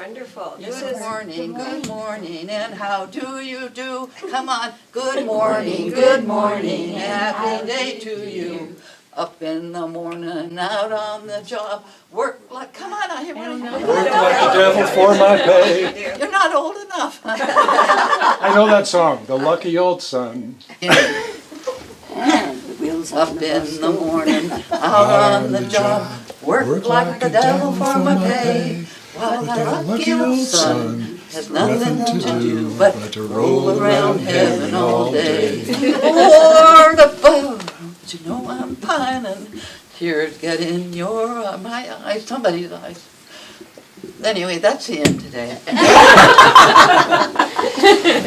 Wonderful. Good morning, and how do you do? Come on, good morning, happy day to you. Up in the morning, out on the job, work like, come on, I hear one. Work like the devil for my pay. You're not old enough. I know that song, The Lucky Old Son. Up in the morning, out on the job, work like the devil for my pay. While the lucky old son has nothing to do but to roll around heaven all day. Lord above, you know I'm pining. Tears get in my eyes, somebody's eyes. Anyway, that's the end today.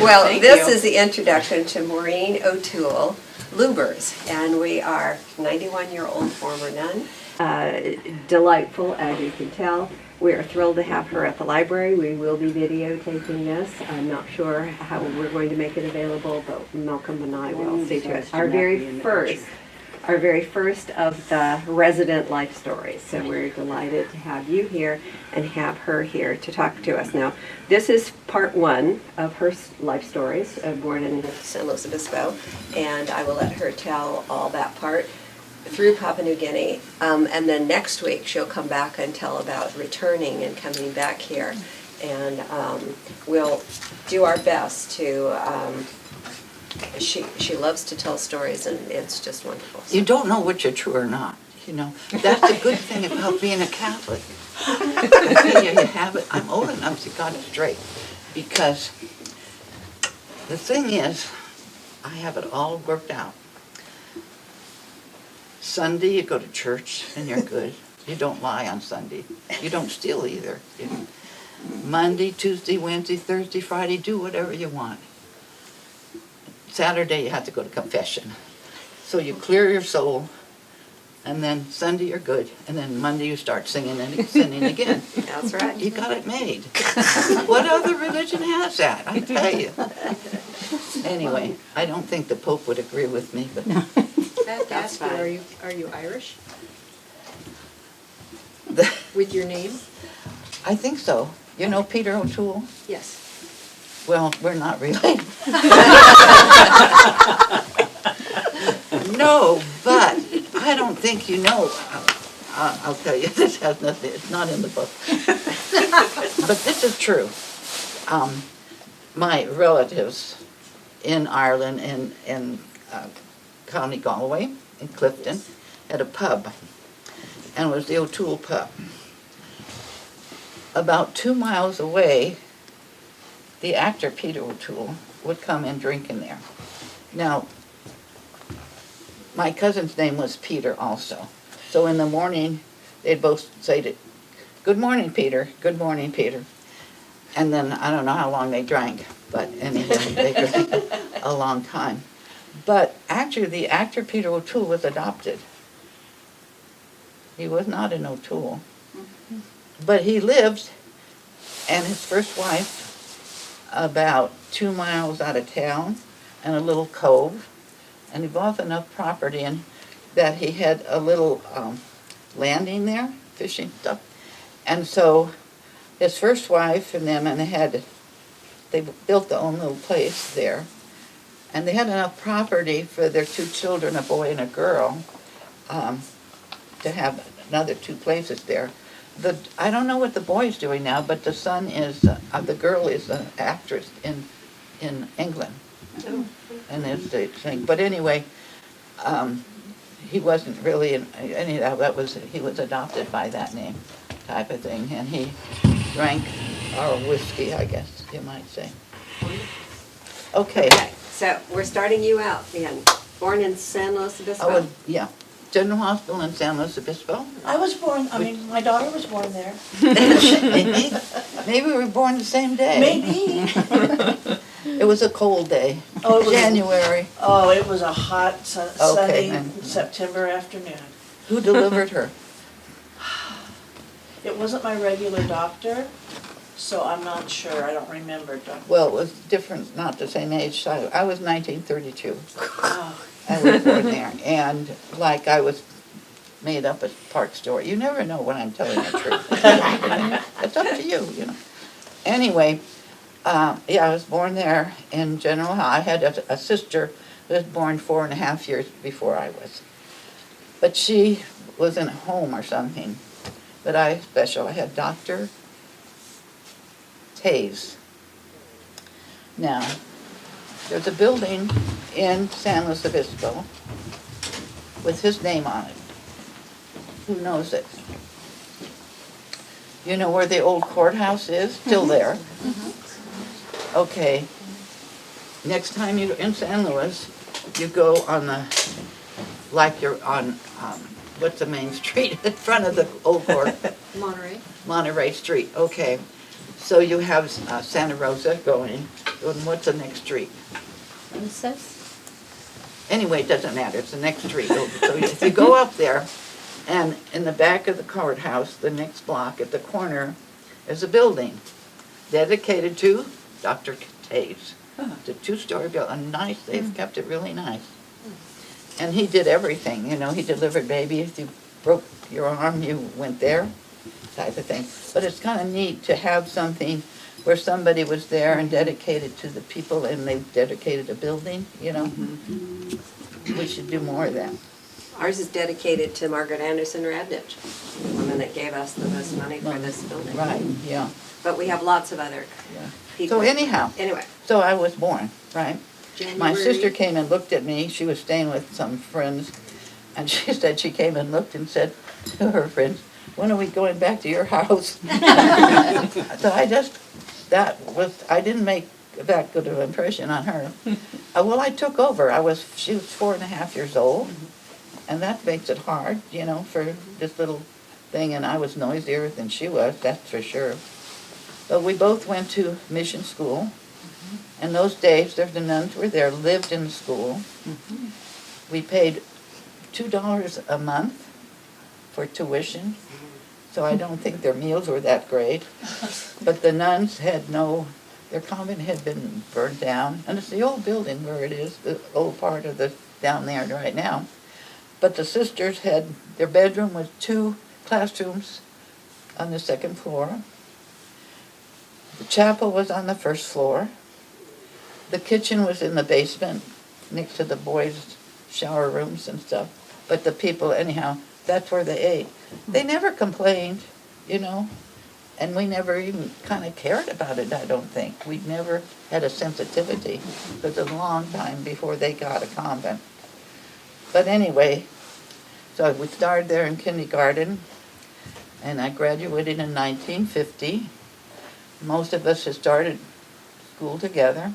Well, this is the introduction to Maureen O'Toole Luebbers, and we are 91-year-old former nun. Delightful, as you can tell. We are thrilled to have her at the library. We will be videotaping this. I'm not sure how we're going to make it available, but Malcolm and I will see to it. Our very first of the resident life stories. So we're delighted to have you here and have her here to talk to us. Now, this is part one of her life stories, born in San Luis Obispo, and I will let her tell all that part through Papua New Guinea, and then next week she'll come back and tell about returning and coming back here, and we'll do our best to, she loves to tell stories, and it's just wonderful. You don't know which are true or not, you know. That's the good thing about being a Catholic. You have it. I'm old enough to got it straight, because the thing is, I have it all worked out. Sunday, you go to church and you're good. You don't lie on Sunday. You don't steal either. Monday, Tuesday, Wednesday, Thursday, Friday, do whatever you want. Saturday, you have to go to confession. So you clear your soul, and then Sunday, you're good. And then Monday, you start singing and sinning again. That's right. You got it made. What other religion has that? I tell you. Anyway, I don't think the Pope would agree with me, but... That's fine. Are you Irish? With your name? I think so. You know Peter O'Toole? Yes. Well, we're not related. No, but I don't think you know. I'll tell you, this has nothing, it's not in the book. But this is true. My relatives in Ireland and County Galway in Clifton had a pub, and it was the O'Toole pub. About 2 miles away, the actor Peter O'Toole would come and drink in there. Now, my cousin's name was Peter also. So in the morning, they'd both say, "Good morning, Peter. Good morning, Peter." And then I don't know how long they drank, but anyhow, they drank a long time. But actually, the actor Peter O'Toole was adopted. He was not an O'Toole. But he lived, and his first wife, about 2 miles out of town, in a little cove. And he bought enough property and that he had a little landing there, fishing stuff. And so his first wife and them, and they built their own little place there. And they had enough property for their 2 children, a boy and a girl, to have another 2 places there. I don't know what the boy's doing now, but the son is, the girl is an actress in England. And it's the thing. But anyway, he wasn't really, he was adopted by that name type of thing. And he drank our whiskey, I guess you might say. Okay. So we're starting you out again. Born in San Luis Obispo. Oh, yeah. General Hospital in San Luis Obispo. I was born, my daughter was born there. Maybe we were born the same day. Maybe. It was a cold day. Oh, it was January. Oh, it was a hot sunny September afternoon. Who delivered her? It wasn't my regular doctor, so I'm not sure. I don't remember. Well, it was different, not the same age. So I was 1932. Oh. I was born there. And like I was made up a part story. You never know when I'm telling the truth. It's up to you, you know. Anyway, yeah, I was born there in General Hospital. I had a sister who was born 4.5 years before I was. But she was in a home or something. But I had Dr. Taves. Now, there's a building in San Luis Obispo with his name on it. Who knows it? You know where the old courthouse is? Still there. Okay. Next time you're in San Luis, you go on the, like you're on, what's the main street in front of the old court? Monterey. Monterey Street, okay. So you have Santa Rosa going, and what's the next street? Anyway, it doesn't matter, it's the next street. So if you go up there, and in the back of the courthouse, the next block at the corner, is a building dedicated to Dr. Taves. It's a 2-story building, nice, they've kept it really nice. And he did everything, you know, he delivered babies, if you broke your arm, you went there, type of thing. But it's kind of neat to have something where somebody was there and dedicated to the people, and they dedicated a building, you know. We should do more of that. Ours is dedicated to Margaret Anderson Radnich, the woman that gave us the most money for this building. Right, yeah. But we have lots of other Yeah. people. So anyhow, Anyway, so I was born, right? My January. sister came and looked at me. She was staying with some friends, and she said she came and looked and said to her friends, "When are we going back to your house?" So I didn't make that good of an impression on her. Well, I took over. She was 4.5 years old, and that makes it hard, you know, for this little thing, and I was noisier than she was, that's for sure. But we both went to mission school. In those days, the nuns were there, lived in the school. We paid $2 a month for tuition, so I don't think their meals were that great. But the nuns had their convent had been burned down, and it's the old building where it is, the old part of down there right now. But the sisters had, their bedroom was 2 classrooms on the 2nd floor. The chapel was on the 1st floor. The kitchen was in the basement next to the boys' shower rooms and stuff. But the people, anyhow, that's where they ate. They never complained, you know, and we never even kind of cared about it, I don't think. We never had a sensitivity. It was a long time before they got a convent. But anyway, so we started there in kindergarten, and I graduated in 1950. Most of us had started school together.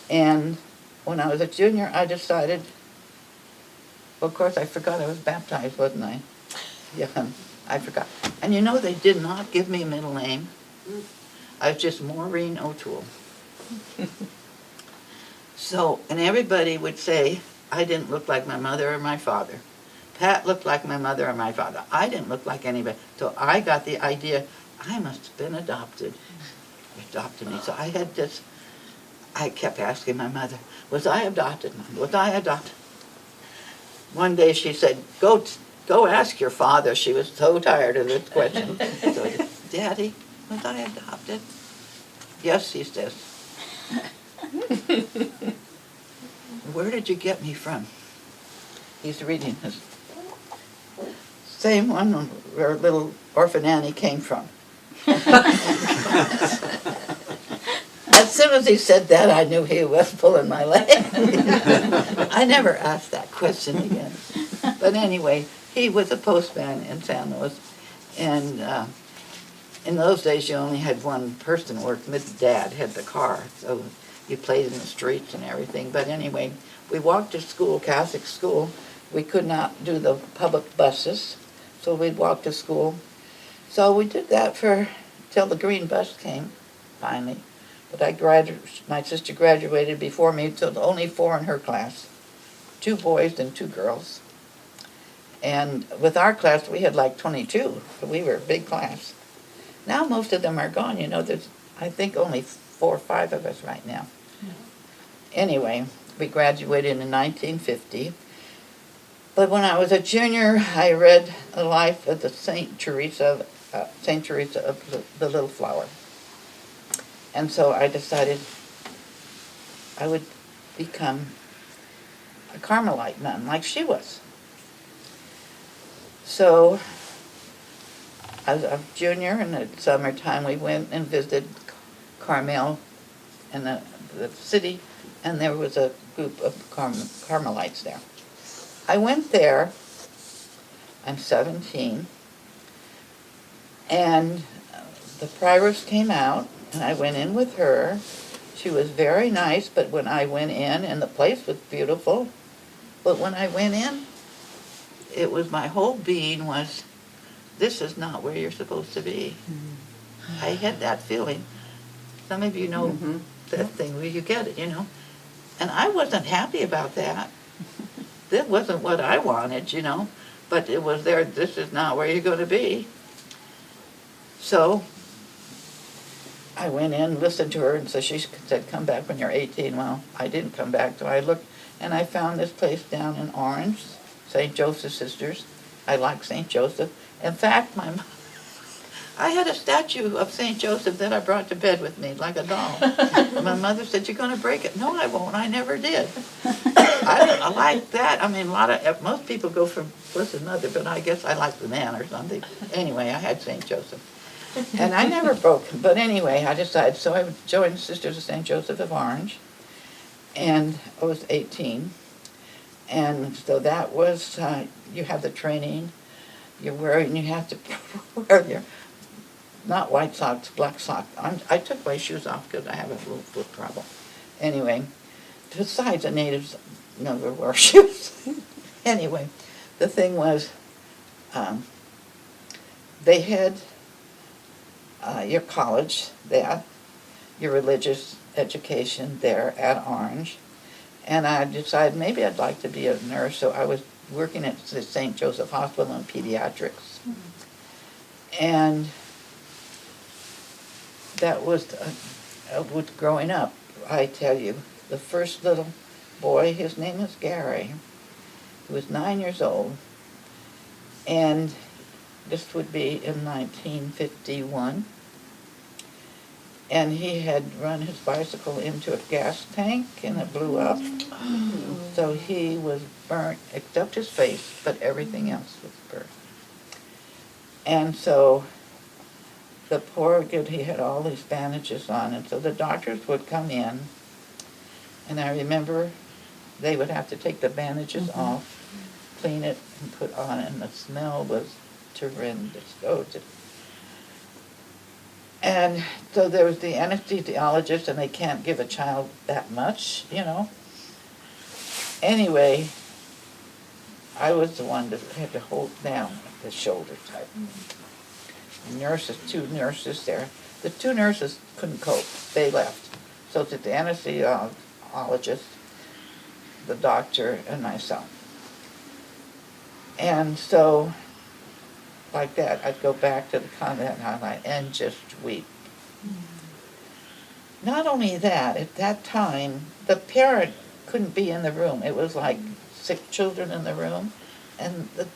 And when I was a junior, I decided, well, of course, I forgot I was baptized, wasn't I? Yeah, I forgot. And you know, they did not give me a middle name. I was just Maureen O'Toole. So, and everybody would say I didn't look like my mother or my father. Pat looked like my mother or my father. I didn't look like anybody. So I got the idea, I must have been adopted. Adopted me. So I kept asking my mother, was I adopted? Was I adopted? One day she said, go ask your father. She was so tired of this question. So I said, Daddy, was I adopted? Yes, he says. Where did you get me from? He's reading his. Same one where little orphan Annie came from. As soon as he said that, I knew he was pulling my leg. I never asked that question again. But anyway, he was a postman in San Luis, and in those days you only had one person working. His dad had the car, so you played in the streets and everything. But anyway, we walked to school, Catholic school. We could not do the public buses, so we'd walk to school. So we did that till the green bus came, finally. But my sister graduated before me, so only 4 in her class. 2 boys and 2 girls. And with our class, we had like 22, so we were a big class. Now most of them are gone, you know, there's, I think, only 4 or 5 of us right now. Anyway, we graduated in 1950. But when I was a junior, I read the life of the Saint Teresa of the Little Flower. And so I decided I would become a Carmelite nun like she was. So as a junior in the summertime, we went and visited Carmel in the city, and there was a group of Carmelites there. I went there, I'm 17, and the prioress came out, and I went in with her. She was very nice, but when I went in, and the place was beautiful, but when I went in, it was my whole being was, this is not where you're supposed to be. I had that feeling. Some of you know that thing where you get it, you know. And I wasn't happy about that. That wasn't what I wanted, you know. But it was there, this is not where you're going to be. So I went in, listened to her, and so she said, come back when you're 18. Well, I didn't come back, so I looked, and I found this place down in Orange, St. Joseph Sisters. I like St. Joseph. In fact, I had a statue of St. Joseph that I brought to bed with me, like a doll. My mother said, you're going to break it. No, I won't. I never did. I like that. I mean, most people go for Blessed Mother, but I guess I like the man or something. Anyway, I had St. Joseph. And I never broke him. But anyway, I decided, so I joined Sisters of St. Joseph of Orange, and I was 18. And so that was, you have the training, you have to wear your, not white socks, black socks. I took my shoes off because I have a little foot problem. Anyway, besides the natives never wore shoes. Anyway, the thing was, they had your college there, your religious education there at Orange, and I decided maybe I'd like to be a nurse, so I was working at the St. Joseph Hospital in pediatrics. And that was growing up, I tell you, the first little boy, his name was Gary. He was 9 years old, and this would be in 1951. And he had run his bicycle into a gas tank, and it blew up. So he was burnt, except his face, but everything else was burnt. And so the poor kid, he had all these bandages on, and so the doctors would come in, and I remember they would have to take the bandages off, clean it, and put on it, and the smell was horrendous. And so there was the anesthesiologist, and they can't give a child that much, you know. Anyway, I was the one that had to hold down the shoulder type. Nurses, 2 nurses there. The 2 nurses couldn't cope. They left. So it's the anesthesiologist, the doctor, and myself. And so, like that, I'd go back to the convent and just weep. Not only that, at that time, the parent couldn't be in the room. It was like 6 children in the room, and the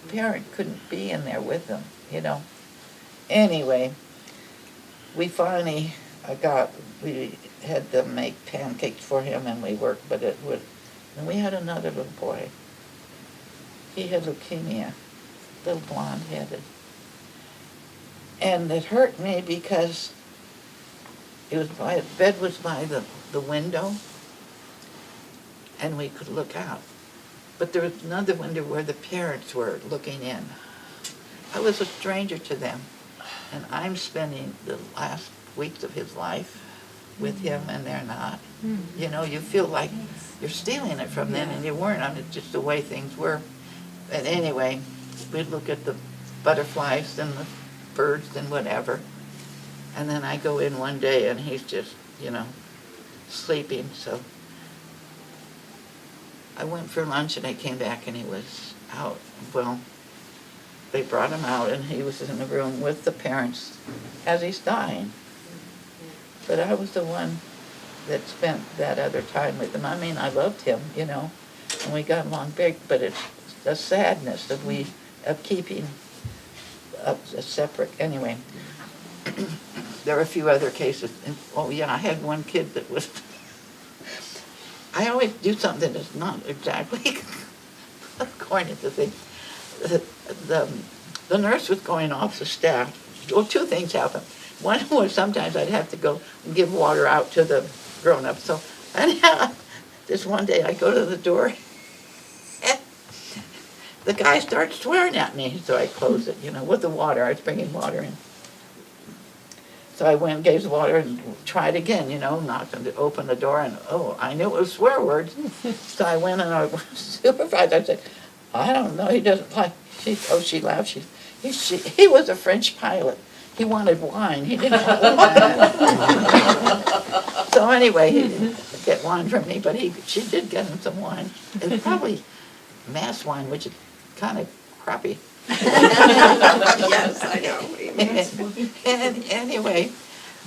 parent couldn't be in there with them, you know. Anyway, we finally we had them make pancakes for him, and we worked, but and we had another little boy. He had leukemia, little blonde-headed. And it hurt me because his bed was by the window, and we could look out. But there was another window where the parents were looking in. I was a stranger to them, and I'm spending the last weeks of his life with him, and they're not. You know, you feel like you're stealing it from them, and you weren't. I mean, it's just the way things were. But anyway, we'd look at the butterflies and the birds and whatever. And then I go in one day, and he's just, you know, sleeping. So I went for lunch, and I came back, and he was out. Well, they brought him out, and he was in the room with the parents as he's dying. But I was the one that spent that other time with him. I mean, I loved him, you know, and we got along big, but it's the sadness of keeping a separate, anyway. there were a few other cases. And, oh yeah, I had one kid that was, I always do something that's not exactly according to the thing. The nurse was going off the staff. Well, two things happened. One was sometimes I'd have to go and give water out to the grown-ups. So anyhow, this one day I go to the door, and the guy starts swearing at me. So I close it, with the water. I was bringing water in. So I went and gave the water and tried again, knocked on open the door, and I knew it was swear words. So I went and our supervisor, I said, I don't know, he doesn't like, she laughed, he was a French pilot. He wanted wine, he didn't want wine. So anyway, he didn't get wine from me, but she did get him some wine. It was probably mass wine, which is kind of crappy. Yes, I know what you mean. And anyway,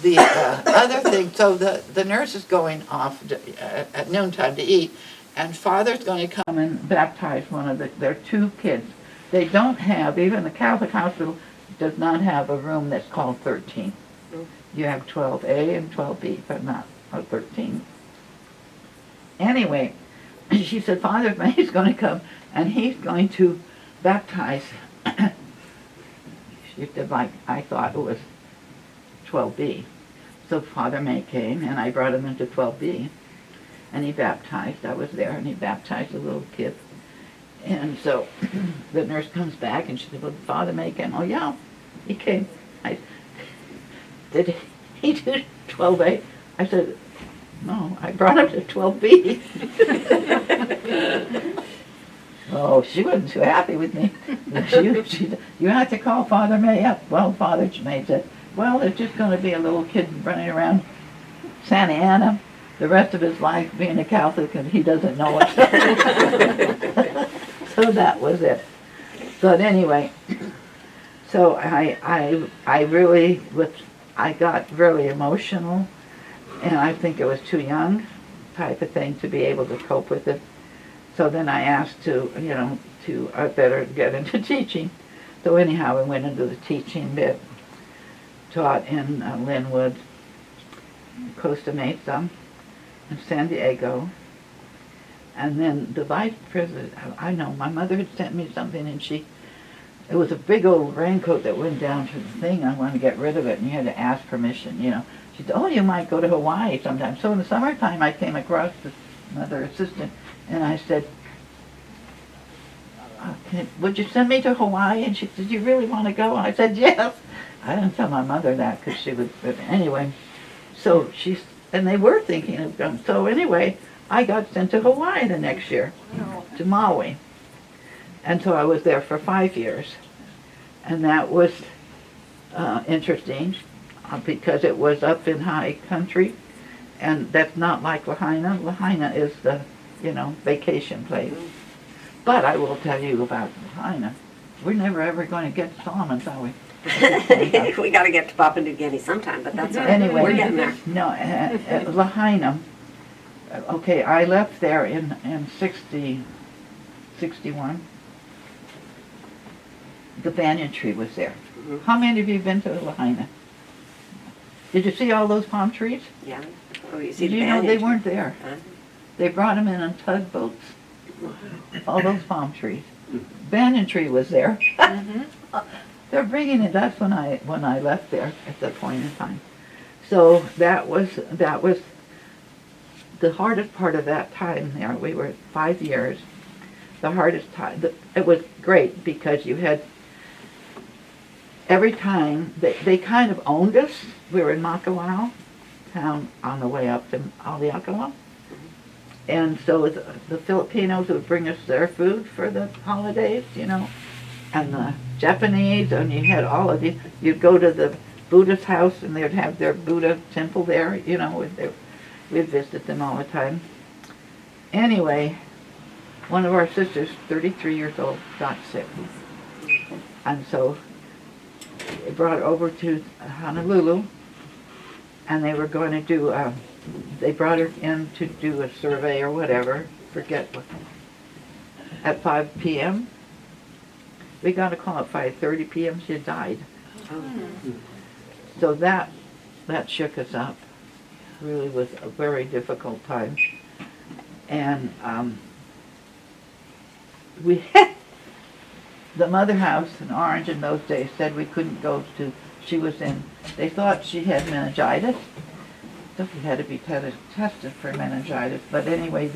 the other thing, so the nurse is going off at noontime to eat, and Father's going to come and baptize one of their two kids. They don't have, even the Catholic hospital does not have a room that's called 13. You have 12A and 12B, but not 13. Anyway, she said, Father May's going to come, and he's going to baptize. She said, like, I thought it was 12B. So Father May came, and I brought him into 12B, and he baptized. I was there, and he baptized the little kid. And so the nurse comes back, and she said, well, Father May came. Oh, yeah, he came. Did he do 12A? I said, no, I brought him to 12B. Oh, she wasn't too happy with me. You have to call Father May up. Well, Father May said, well, there's just going to be a little kid running around Santa Ana the rest of his life being a Catholic, and he doesn't know it. So that was it. But anyway, so I really got really emotional, and I think it was too young type of thing to be able to cope with it. So then I asked I better get into teaching. So anyhow, I went into the teaching bit, taught in Linwood, Costa Mesa, and San Diego. And then the vice president, I know, my mother had sent me something, and it was a big old raincoat that went down to the thing. I wanted to get rid of it, and you had to ask permission, She said, oh, you might go to Hawaii sometime. So in the summertime, I came across another assistant, and I said, would you send me to Hawaii? And she said, do you really want to go? And I said, yes. I didn't tell my mother that because she would, but anyway. So and they were thinking of going. So anyway, I got sent to Hawaii the next year, to Maui. And so I was there for 5 years. And that was interesting because it was up in high country. And that's not like Lahaina. Lahaina is the, vacation place. But I will tell you about Lahaina. We're never ever going to get to Solomons, are we? We got to get to Papua New Guinea sometime, but that's all right. Anyway, We're getting there. No, Lahaina. Okay, I left there in 61. The banyan tree was there. Mhm. How many of you have been to Lahaina? Did you see all those palm trees? Yeah. Oh, you see Did the you know they bandage. weren't there? Huh? They brought them in on tugboats. All those palm trees. Banyan tree was there. They're bringing it. That's when I left there at that point in time. So that was the hardest part of that time there. We were 5 years. The hardest time. It was great because you had every time they kind of owned us. We were in Makawao town on the way up to Haleakala. And so the Filipinos would bring us their food for the holidays, and the Japanese, and you had all of these. You'd go to the Buddha's house, and they'd have their Buddha temple there, we'd visit them all the time. Anyway, one of our sisters, 33 years old, got sick. And so they brought her over to Honolulu, and they were going to do they brought her in to do a survey or whatever, forget what, at 5 p.m. We got a call at 5:30 p.m. She had died. Oh. So that that shook us up. Really was a very difficult time. And we had the mother house in Orange in those days said we couldn't go to, they thought she had meningitis. So we had to be tested for meningitis. But anyway,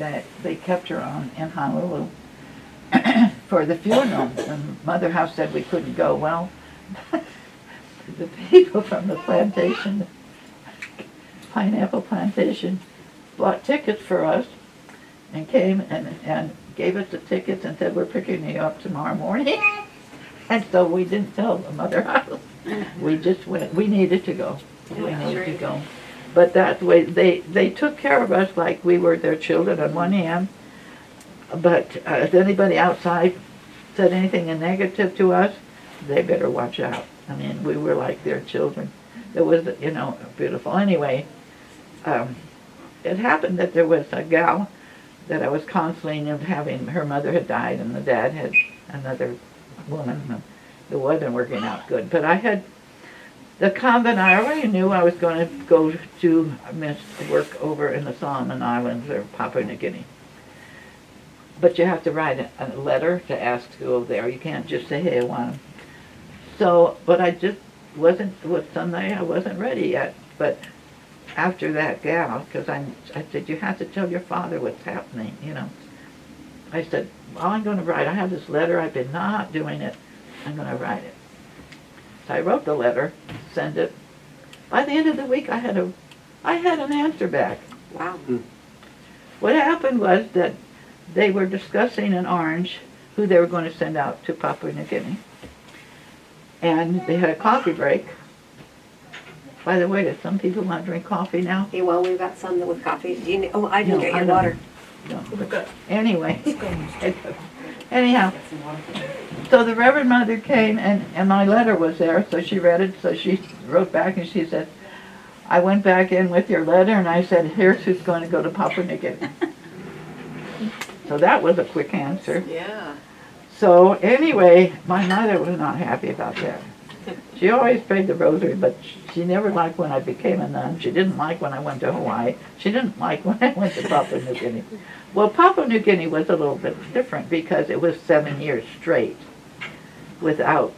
they kept her on in Honolulu for the funeral. The mother house said we couldn't go. Well, the people from the plantation, pineapple plantation, bought tickets for us and came and gave us the tickets and said, we're picking you up tomorrow morning. And so we didn't tell the mother house. We just went. We needed to go. We needed to go. But that way, they took care of us like we were their children on one hand. But if anybody outside said anything negative to us, they better watch out. I mean, we were like their children. It was, beautiful. Anyway, it happened that there was a gal that I was counseling and having, her mother had died and the dad had another woman. And it wasn't working out good. But I had the convent, I already knew I was going to go to work over in the Solomon Islands or Papua New Guinea. But you have to write a letter to ask to go there. You can't just say, hey, I want to. So, but I just wasn't, with Sunday, I wasn't ready yet. But after that gal, because I said, you have to tell your father what's happening, I said, well, I'm going to write. I have this letter. I've been not doing it. I'm going to write it. So I wrote the letter, sent it. By the end of the week, I had an answer back. Wow. What happened was that they were discussing in Orange who they were going to send out to Papua New Guinea. And they had a coffee break. By the way, do some people want to drink coffee now? Hey, well, we've got some with coffee. Do you need, I didn't get your don't. water. No. Anyway, anyhow, so the Reverend Mother came and my letter was there, so she read it, so she wrote back and she said, I went back in with your letter and I said, here's who's going to go to Papua New Guinea. So that was a quick answer. Yeah. So anyway, my mother was not happy about that. She always prayed the rosary, but she never liked when I became a nun. She didn't like when I went to Hawaii. She didn't like when I went to Papua New Guinea. Well, Papua New Guinea was a little bit different because it was 7 years straight without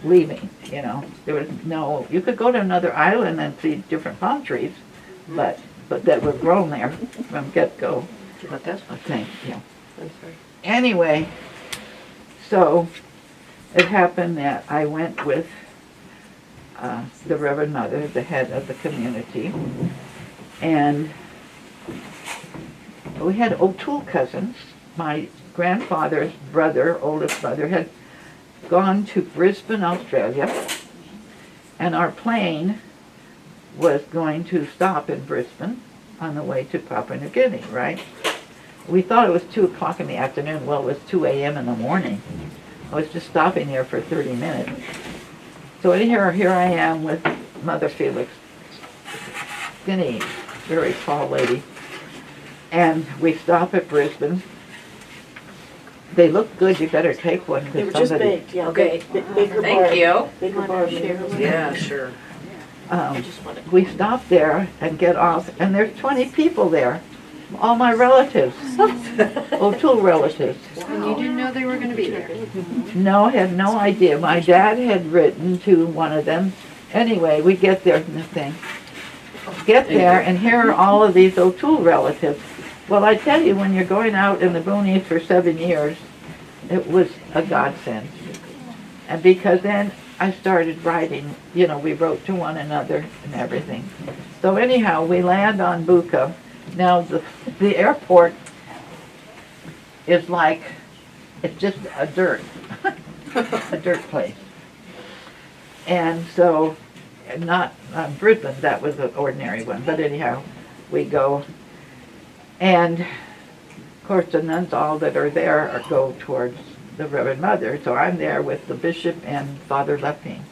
leaving, There was no, you could go to another island and see different palm trees, but that were grown there from get-go. But that's I think, yeah. I'm sorry. Anyway, so it happened that I went with the Reverend Mother, the head of the community, and we had O'Toole cousins. My grandfather's brother, oldest brother, had gone to Brisbane, Australia, and our plane was going to stop in Brisbane on the way to Papua New Guinea, right? We thought it was 2 o'clock in the afternoon. Well, it was 2 a.m. in the morning. I was just stopping there for 30 minutes. So here I am with Mother Felix, skinny, very tall lady. And we stop at Brisbane. They look good. You better take one. They were just baked, yeah. Okay. Baker Thank bar. you. Baker bar. Yeah, sure. We stop there and get off, and there's 20 people there. All my relatives, O'Toole relatives. And you didn't know they were going to be there? No, had no idea. My dad had written to one of them. Anyway, we get there, and here are all of these O'Toole relatives. Well, I tell you, when you're going out in the boonies for 7 years, it was a godsend. And because then I started writing, we wrote to one another and everything. So anyhow, we land on Buka. Now, the airport is like, it's just a dirt place. And so, not Brisbane, that was an ordinary one, but anyhow, we go. And, of course, the nuns, all that are there, go towards the Reverend Mother. So I'm there with the bishop and Father Lepine.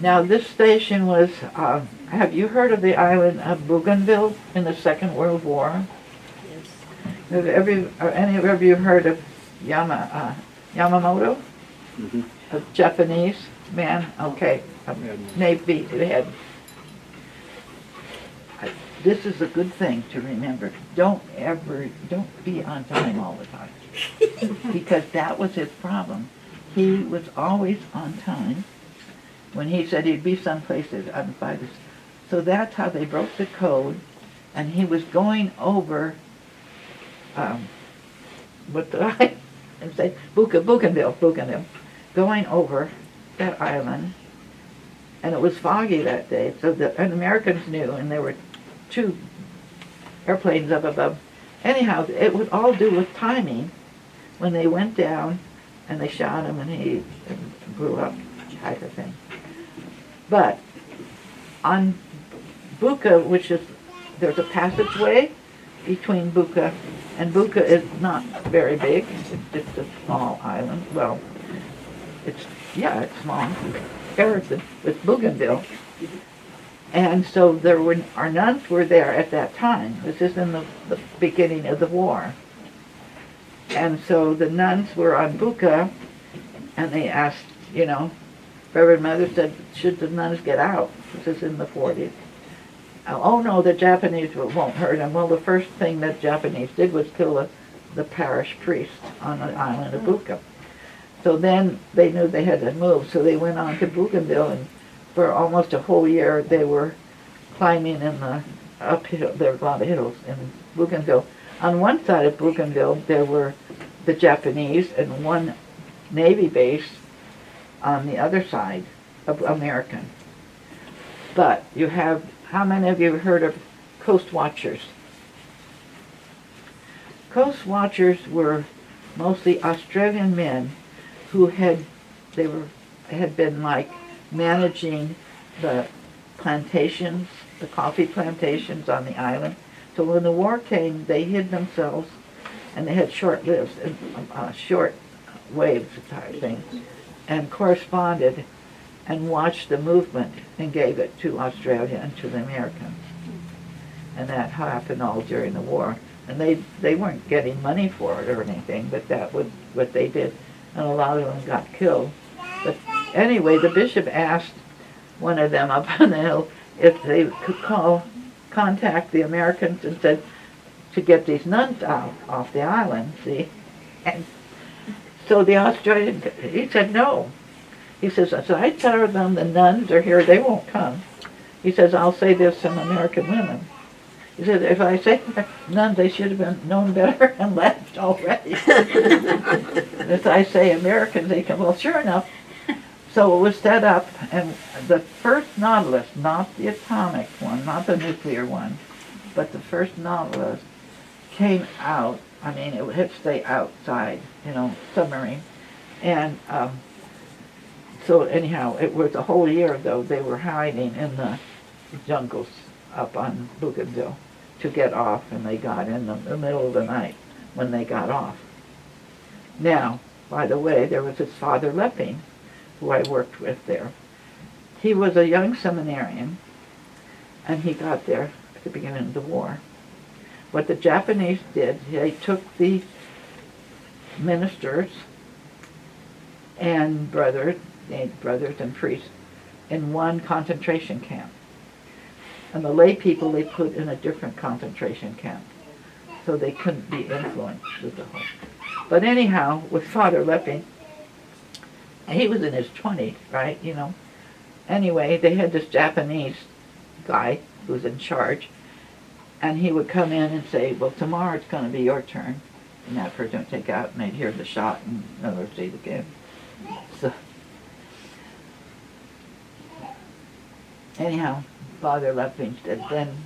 Now, this station was, have you heard of the island of Bougainville in the Second World War? Yes. Have any of you heard of Yamamoto? Mm-hmm. Of Japanese? Man, okay, Navy head. This is a good thing to remember. Don't be on time all the time. Because that was his problem. He was always on time. When he said he'd be someplace on by this. So that's how they broke the code. And he was going over, what did I say? Bougainville, going over that island. And it was foggy that day, so the Americans knew, and there were 2 airplanes up above. Anyhow, it would all do with timing. When they went down and they shot him and he blew up, type of thing. But on Buka, which is, there's a passageway between Buka, and Buka is not very big. It's just a small island. Well, it's small. Comparison with Bougainville. And so our nuns were there at that time. This is in the beginning of the war. And so the nuns were on Buka, and they asked, Reverend Mother said, should the nuns get out? This is in the 40s. Oh no, the Japanese won't hurt them. Well, the first thing that Japanese did was kill the parish priest on the island of Buka. So then they knew they had to move, so they went on to Bougainville, and for almost a whole year they were climbing in the uphill. There were a lot of hills in Bougainville. On one side of Bougainville there were the Japanese and one Navy base on the other side of American. But you have, how many of you have heard of Coast Watchers? Coast Watchers were mostly Australian men who had been like managing the plantations, the coffee plantations on the island. So when the war came, they hid themselves, and they had short lives, short waves type thing, and corresponded and watched the movement and gave it to Australia and to the Americans. And that happened all during the war. And they weren't getting money for it or anything, but that was what they did. And a lot of them got killed. But anyway, the bishop asked one of them up on the hill if they could contact the Americans and said to get these nuns out off the island, see? And so the Australian, he said no. He says, so I tell them the nuns are here, they won't come. He says, I'll say there's some American women. He said, if I say nuns, they should have known better and left already. If I say Americans, they come, well, sure enough. So it was set up, and the first Nautilus, not the atomic one, not the nuclear one, but the first Nautilus came out. I mean, it had to stay outside, submarine. And so anyhow, it was a whole year, though, they were hiding in the jungles up on Bougainville to get off, and they got in the middle of the night when they got off. Now, by the way, there was this Father Lepping, who I worked with there. He was a young seminarian, and he got there at the beginning of the war. What the Japanese did, they took the ministers and brothers and priests in one concentration camp. And the lay people they put in a different concentration camp, so they couldn't be influenced with the whole. But anyhow, with Father Lepping, he was in his 20s, right, Anyway, they had this Japanese guy who was in charge, and he would come in and say, well, tomorrow it's going to be your turn. And that person would take out, and they'd hear the shot and never see it again. So, anyhow, Father Lepping said, then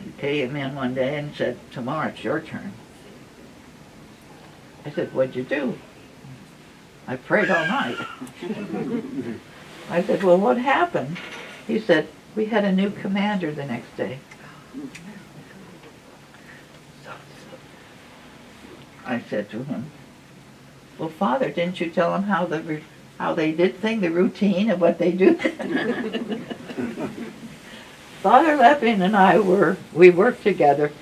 he came in one day and said, tomorrow it's your turn. I said, what'd you do? I prayed all night. I said, well, what happened? He said, we had a new commander the next day. I said to him, well, Father, didn't you tell him how they did things, the routine of what they do? Father Lepping and I we worked together.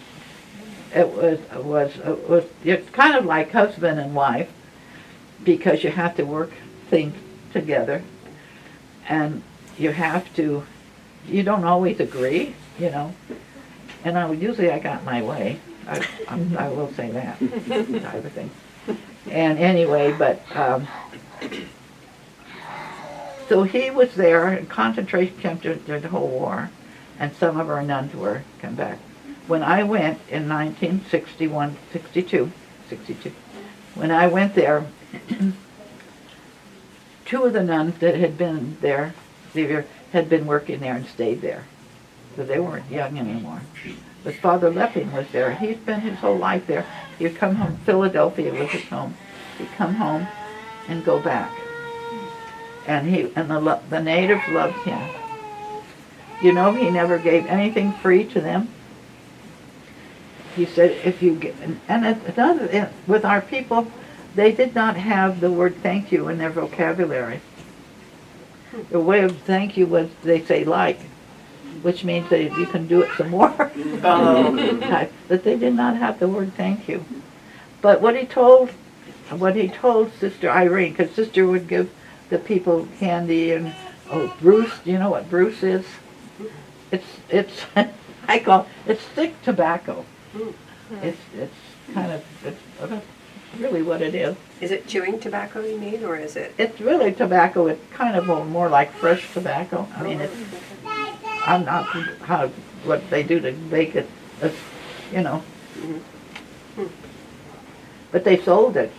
It's kind of like husband and wife, because you have to work things together, and you have to, you don't always agree, you know. And usually I got my way. I will say that type of thing. And anyway, but so he was there in concentration camp during the whole war, and some of our nuns were come back. When I went in 1961, 62, when I went there, two of the nuns that had been there had been working there and stayed there, so they weren't young anymore. But Father Lepping was there. He spent his whole life there. He'd come home, Philadelphia was his home. He'd come home and go back. And the natives loved him. You know, he never gave anything free to them. He said, if you get, with our people, they did not have the word thank you in their vocabulary. The way of thank you was, they say like, which means that you can do it some more. But they did not have the word thank you. But what he told Sister Irene, because Sister would give the people candy and, oh, Bruce, do you know what Bruce is? It's I call it's thick tobacco. It's kind of, it's really what it is. Is it chewing tobacco you mean, or is it? It's really tobacco. It's kind of more like fresh tobacco. I mean, it's, I'm not what they do to make it, you know. But they sold it.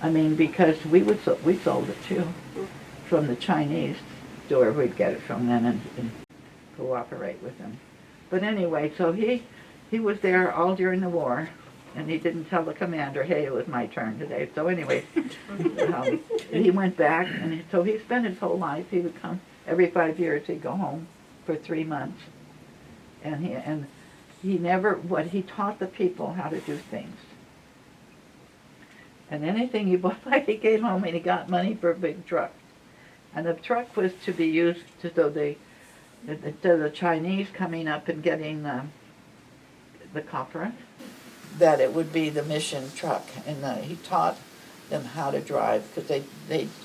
I mean, because we sold it too, from the Chinese store. We'd get it from them and cooperate with them. But anyway, so he was there all during the war, and he didn't tell the commander, hey, it was my turn today. So anyway, he went back, and so he spent his whole life. He would come every 5 years. He'd go home for 3 months, and he taught the people how to do things. And anything he bought, like he came home and he got money for a big truck, and the truck was to be used so the Chinese coming up and getting the copra, that it would be the mission truck, and he taught them how to drive, because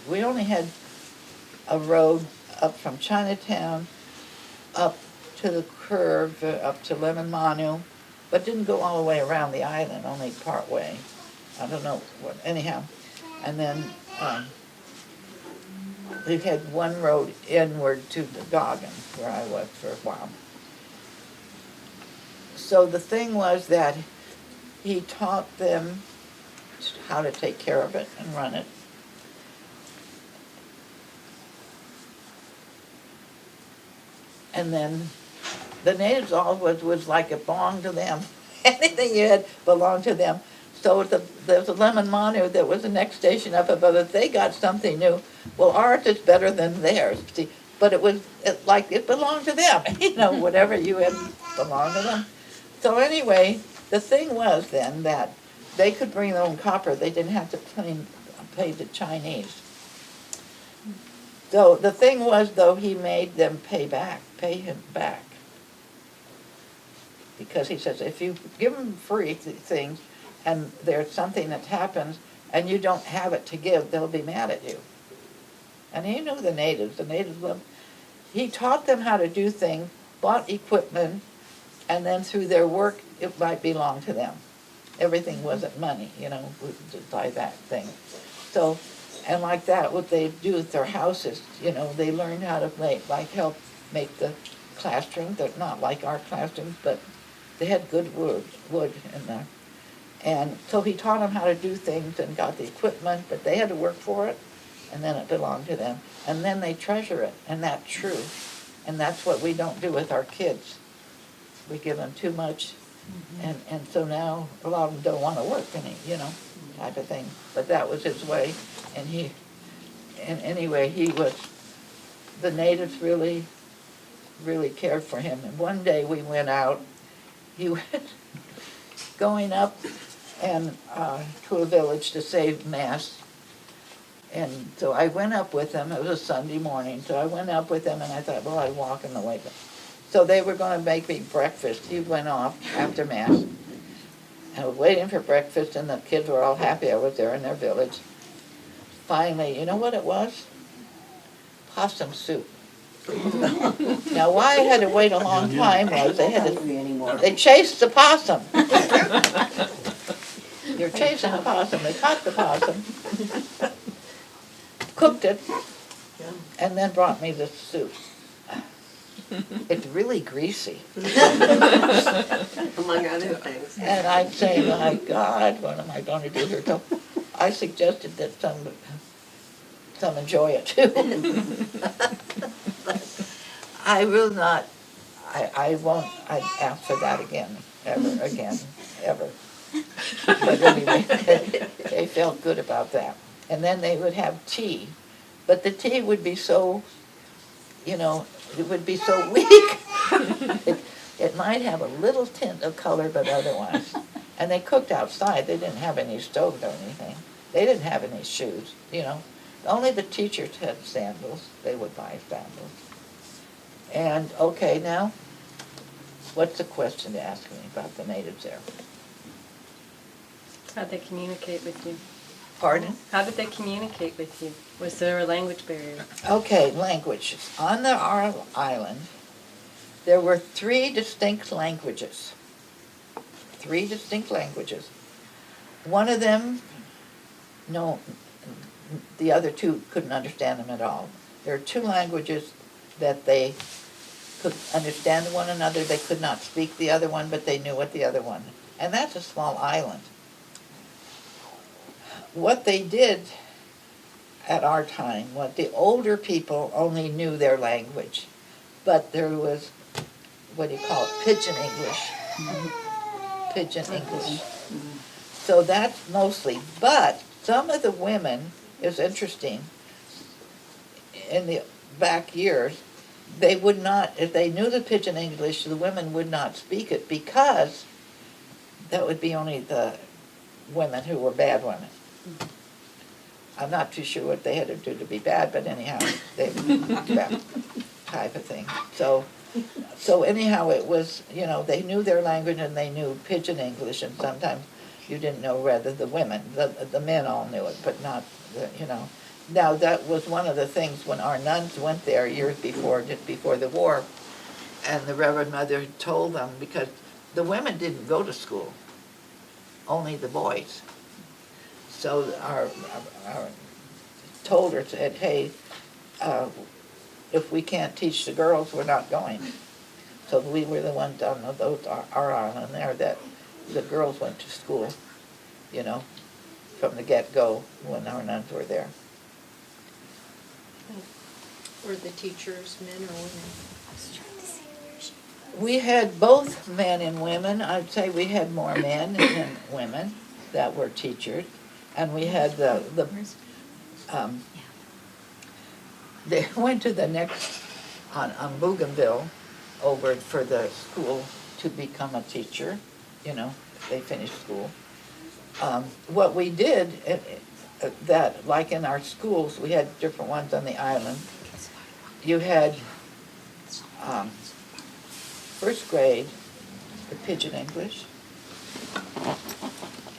we only had a road up from Chinatown up to the curve, up to Lemon Manu, but didn't go all the way around the island, only part way. I don't know what, anyhow. And then we had one road inward to the Goggins, where I was for a while. So the thing was that he taught them how to take care of it and run it. And then the natives all was like it belonged to them. Anything you had belonged to them. So there was a Lemon Manu that was the next station up above it. They got something new. Well, ours is better than theirs. See, but it belonged to them. You know, whatever you had belonged to them. So anyway, the thing was then that they could bring their own copper. They didn't have to pay the Chinese. So the thing was, though, he made them pay him back. Because he says, if you give them free things, and there's something that happens, and you don't have it to give, they'll be mad at you. And he knew the natives. The natives loved. He taught them how to do things, bought equipment, and then through their work, it might belong to them. Everything wasn't money, you know, by that thing. So, and like that, what they do with their houses, you know, they learned how to help make the classrooms. They're not like our classrooms, but they had good wood in there. And so he taught them how to do things and got the equipment, but they had to work for it, and then it belonged to them. And then they treasure it, and that's true. And that's what we don't do with our kids. We give them too much, and so now a lot of them don't want to work any, you know, type of thing. But that was his way, and anyway, the natives really, really cared for him. And one day we went out, he was going up and to a village to say Mass. And so I went up with them. It was a Sunday morning, so I went up with them, and I thought, well, I'd walk in the way. So they were going to make me breakfast. He went off after Mass. I was waiting for breakfast, and the kids were all happy I was there in their village. Finally, you know what it was? possum soup. Now, why I had to wait a long time was they chased the possum. You're chasing the possum, they caught the possum, cooked it, and then brought me the soup. It's really greasy. Among other things. And I'd say, my God, what am I going to do here? So I suggested that some enjoy it too. I will not, I won't, I'd ask for that again, ever. But anyway, they felt good about that. And then they would have tea, but the tea would be so, it would be so weak. It might have a little tint of color, but otherwise. And they cooked outside. They didn't have any stove or anything. They didn't have any shoes, Only the teachers had sandals. They would buy sandals. And, okay, now, what's the question to ask me about the natives there? How'd they communicate with you? Pardon? How did they communicate with you? Was there a language barrier? Okay, languages. On our island, there were 3 distinct languages. 3 distinct languages. One of them, no, the other 2 couldn't understand them at all. There are 2 languages that they could understand one another. They could not speak the other one, but they knew what the other one. And that's a small island. What they did at our time, what the older people only knew their language, but there was, what do you call it, pidgin English. Pidgin English. So that's mostly, but some of the women, is interesting, in the back years, they would not, if they knew the pidgin English, the women would not speak it because that would be only the women who were bad women. I'm not too sure what they had to do to be bad, but anyhow, that type of thing. So anyhow, it was, they knew their language and they knew pidgin English, and sometimes you didn't know rather the women. The men all knew it, but not, Now, that was one of the things when our nuns went there years before, just before the war, and the Reverend Mother told them, because the women didn't go to school, only the boys. So our told her, said, hey, if we can't teach the girls, we're not going. So we were the ones on our island there that the girls went to school, from the get-go when our nuns were there. Were the teachers men or women? We had both men and women. I'd say we had more men than women that were teachers. And we had they went to the next, on Bougainville, over for the school to become a teacher. They finished school. What we did, that like in our schools, we had different ones on the island. You had first grade, the pidgin English,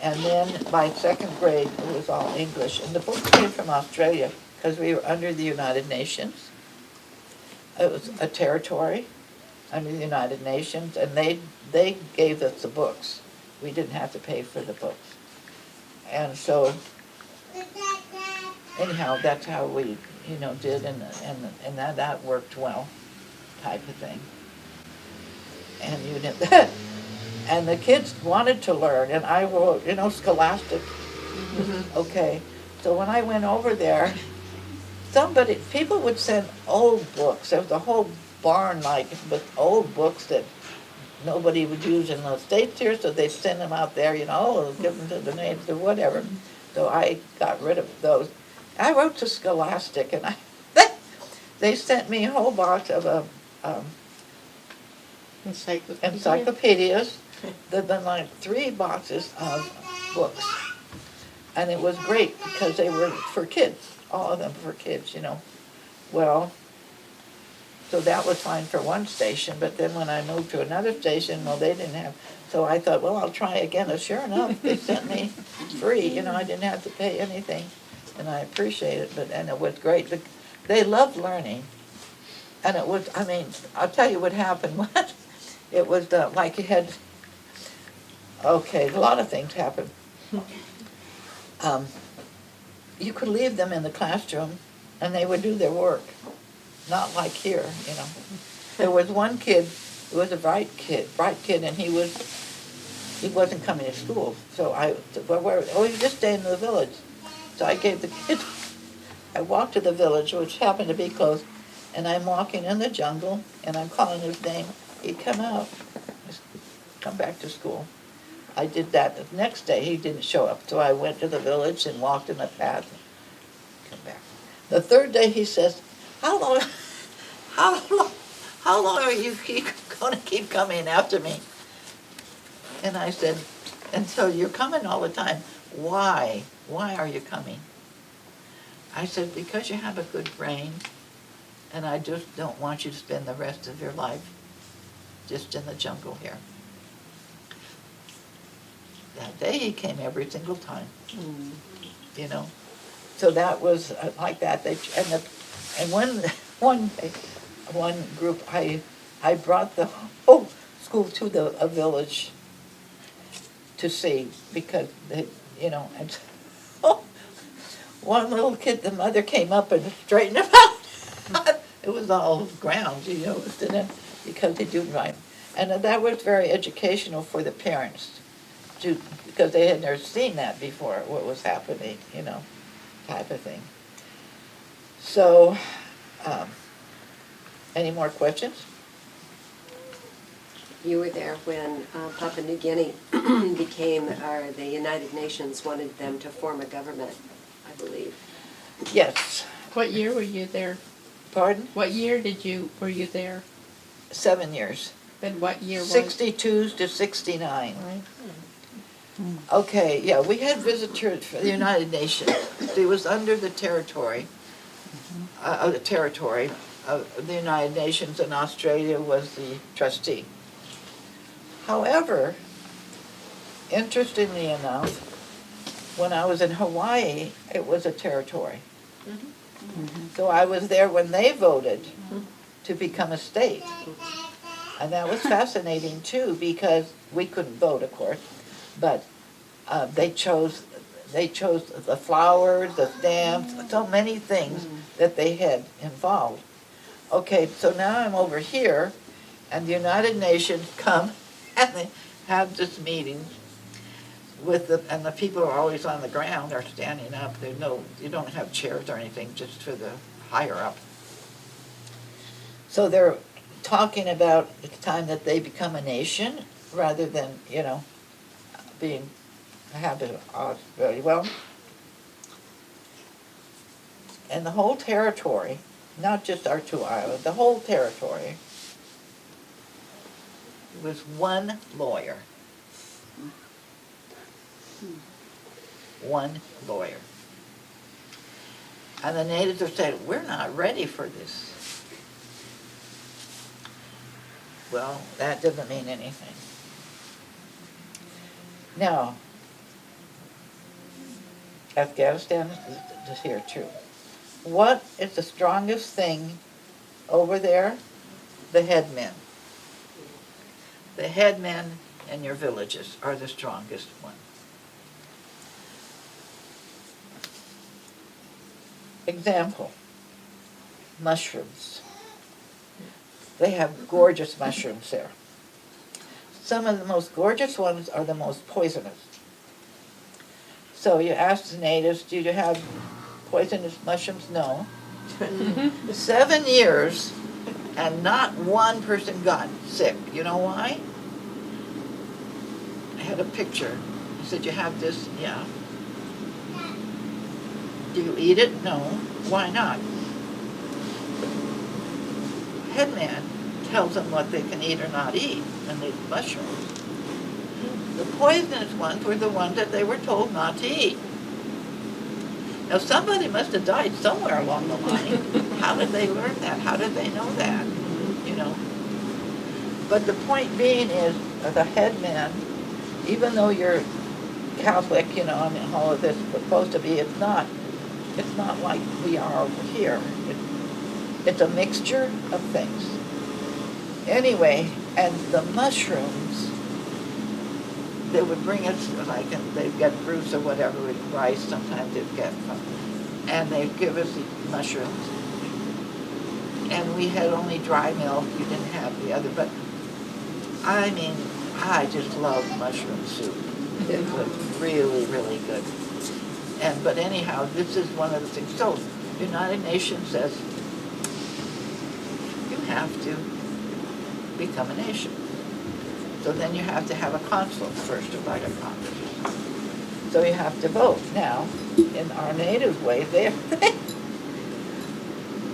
and then by second grade it was all English. And the books came from Australia because we were under the United Nations. It was a territory under the United Nations, and they gave us the books. We didn't have to pay for the books. And so, anyhow, that's how we, did, and that worked well, type of thing. And you did that. And the kids wanted to learn, and I wrote, Scholastic. Okay. So when I went over there, people would send old books. There was a whole barn with old books that nobody would use in the States here, so they'd send them out there, give them to the natives or whatever. So I got rid of those. I wrote to Scholastic, and they sent me a whole box of encyclopedias. There'd been 3 boxes of books. And it was great because they were for kids, all of them for kids, Well, so that was fine for one station, but then when I moved to another station, they didn't have, so I thought, well, I'll try again. And sure enough, they sent me free, I didn't have to pay anything, and I appreciate it, and it was great. they loved learning. And it was, I mean, I'll tell you what happened. It was like you had, okay, a lot of things happened. You could leave them in the classroom and they would do their work. Not like here, you know. There was one kid who was a bright kid, and he wasn't coming to school. So I said, well, he's just staying in the village. So I gave the kid, I walked to the village, which happened to be close, and I'm walking in the jungle, and I'm calling his name. He'd come out, come back to school. I did that. The next day, he didn't show up, so I went to the village and walked in the path and come back. The third day, he says, how long are you going to keep coming after me? And I said, and so you're coming all the time. Why? Why are you coming? I said, because you have a good brain, and I just don't want you to spend the rest of your life just in the jungle here. That day he came every single time, you know. So that was like that. And one group, I brought the whole school to a village to see, because they, you know, and one little kid, the mother came up and straightened him out. It was all ground, you know, because they do right. And that was very educational for the parents, because they had never seen that before, what was happening, you know, type of thing. So, any more questions? You were there when Papua New Guinea became, or the United Nations wanted them to form a government, I believe. Yes. What year were you there? Pardon? What year were you there? 7 years. And what year was? 62 to 69. Okay, yeah, we had visitors from the United Nations. It was under the territory of the United Nations, and Australia was the trustee. However, interestingly enough, when I was in Hawaii, it was a territory. So I was there when they voted to become a state. And that was fascinating too, because we couldn't vote, of course, but they chose the flowers, the stamps, so many things that they had involved. Okay, so now I'm over here, and the United Nations come and they have this meeting and the people are always on the ground or standing up. You don't have chairs or anything, just for the higher up. So they're talking about it's time that they become a nation rather than, you know, having Australia. Well, and the whole territory, not just our two islands, the whole territory was one lawyer. One lawyer. And the natives have said, we're not ready for this. Well, that doesn't mean anything. Now, Afghanistan is here too. What is the strongest thing over there? The headmen. The headmen in your villages are the strongest one. Example, mushrooms. They have gorgeous mushrooms there. Some of the most gorgeous ones are the most poisonous. So you ask the natives, do you have poisonous mushrooms? No. 7 years and not one person got sick. You know why? I had a picture. He said, you have this? Yeah. Do you eat it? No. Why not? Headman tells them what they can eat or not eat, and they eat mushrooms. The poisonous ones were the ones that they were told not to eat. Now somebody must have died somewhere along the line. How did they learn that? How did they know that? You know? But the point being is, the headman, even though you're Catholic, you know, I mean, all of this is supposed to be, it's not like we are over here. It's a mixture of things. Anyway, and the mushrooms, they would bring us, like, they'd get fruits or whatever with rice, sometimes they'd get from, and they'd give us the mushrooms. And we had only dry milk, you didn't have the other, but I mean, I just love mushroom soup. It was really, really good. But anyhow, this is one of the things. So, United Nations says, you have to become a nation. So then you have to have a consulate first, or like a Congress or something. So you have to vote. Now, in our native way,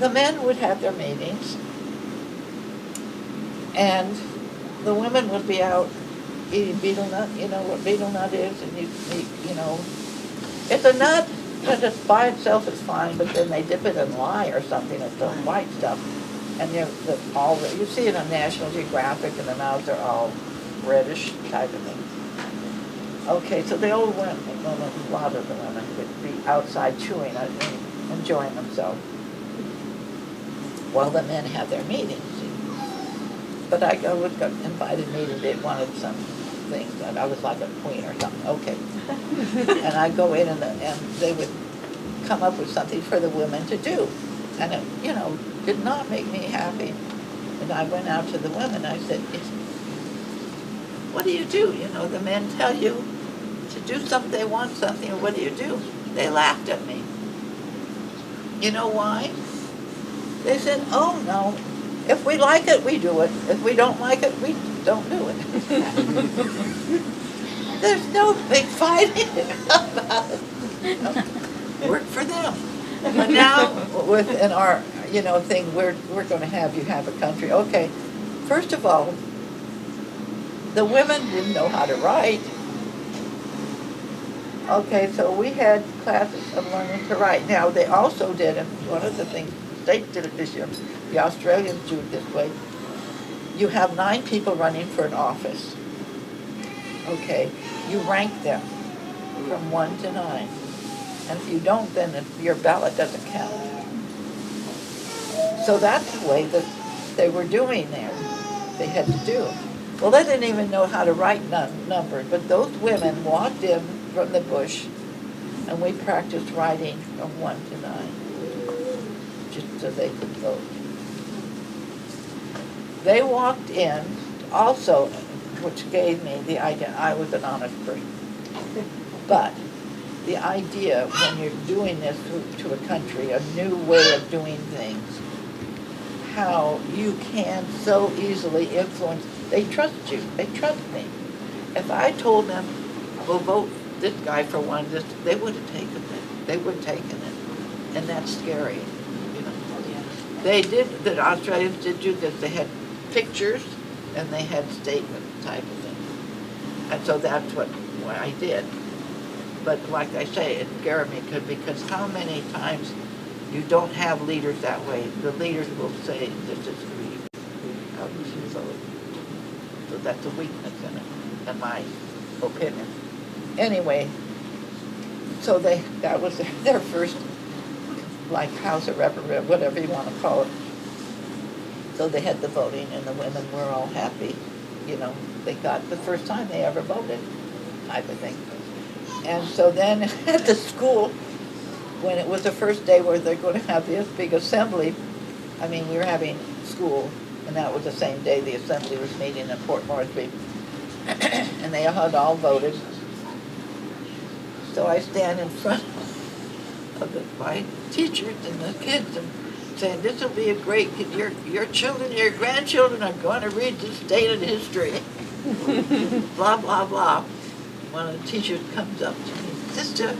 the men would have their meetings, and the women would be out eating betel nut. You know what betel nut is, and you know, it's a nut, but just by itself is fine. But then they dip it in lye or something. It's the white stuff, and you see it on National Geographic, and the mouths are all reddish type of thing. Okay, so they all went. A lot of the women would be outside chewing, enjoying themselves, while the men have their meetings. But I was invited meeting, they wanted some things, and I was like a queen or something, okay. And I go in and they would come up with something for the women to do. And it, you know, did not make me happy. And I went out to the women, I said, what do you do? You know, the men tell you to do something, they want something, and what do you do? They laughed at me. You know why? They said, oh no, if we like it, we do it. If we don't like it, we don't do it. There's no big fighting about it. You know, work for them. But now, within our, you know, thing, we're going to have you have a country. Okay, first of all, the women didn't know how to write. Okay, so we had classes of learning to write. Now, they also did, and one of the things, the states did it this year, the Australians do it this way. You have 9 people running for an office. Okay, you rank them from 1 to 9. And if you don't, then your ballot doesn't count. So that's the way that they were doing there. They had to do it. Well, they didn't even know how to write numbers, but those women walked in from the bush, and we practiced writing from 1 to 9, just so they could vote. They walked in also, which gave me the idea, I was an honest person. But the idea when you're doing this to a country, a new way of doing things, how you can so easily influence, they trust you, they trust me. If I told them, well, vote this guy for one, they would have taken it. They would have taken it. And that's scary, you know. They did, the Australians did do this. They had pictures and they had statement type of thing. And so that's what I did. But like I say, it scared me because how many times you don't have leaders that way. The leaders will say, this is greedy. How do you vote? So that's a weakness in it, in my opinion. Anyway, so that was their first, like, House of Representatives, whatever you want to call it. So they had the voting, and the women were all happy. You know, they got the first time they ever voted, type of thing. And so then at the school, when it was the first day where they're going to have this big assembly, I mean, we were having school, and that was the same day the assembly was meeting in Port Moresby, and they had all voted. So I stand in front of my teachers and the kids and saying, this will be a great, your children, your grandchildren are going to read this dated history. Blah, blah, blah. One of the teachers comes up to me, sister,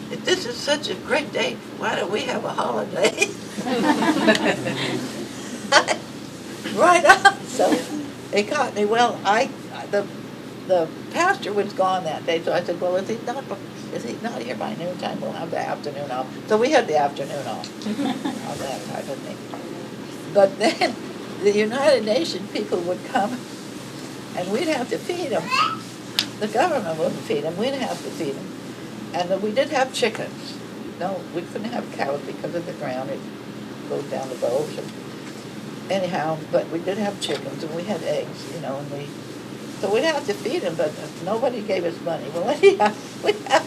if this is such a great day, why don't we have a holiday? Right on. So they caught me. Well, the pastor was gone that day, so I said, well, is he not here by noontime? We'll have the afternoon off. So we had the afternoon off on that type of thing. But then the United Nations people would come, and we'd have to feed them. The government wouldn't feed them. We'd have to feed them. And we did have chickens. No, we couldn't have cows because of the ground. goes down the boat. And anyhow, but we did have chickens and we had eggs, and so we'd have to feed them, but nobody gave us money. Well, anyhow, we have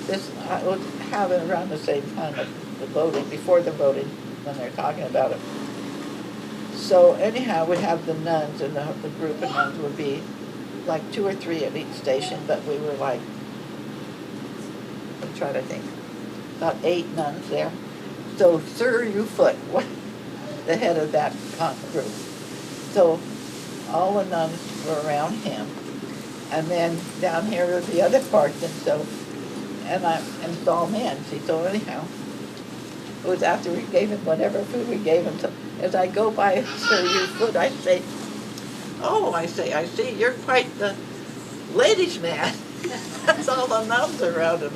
this, I was having around the same time of the voting, before the voting, when they're talking about it. So anyhow, we'd have the nuns, and the group of nuns would be like 2 or 3 at each station, but we were like, I'm trying to think, about 8 nuns there. So Sir Ufoot was the head of that group. So all the nuns were around him. And then down here were the other parts, and it's all men. See, so anyhow, it was after we gave him whatever food we gave him. So as I go by Sir Ufoot, I say, I see, you're quite the ladies' man. That's all the nuns around him.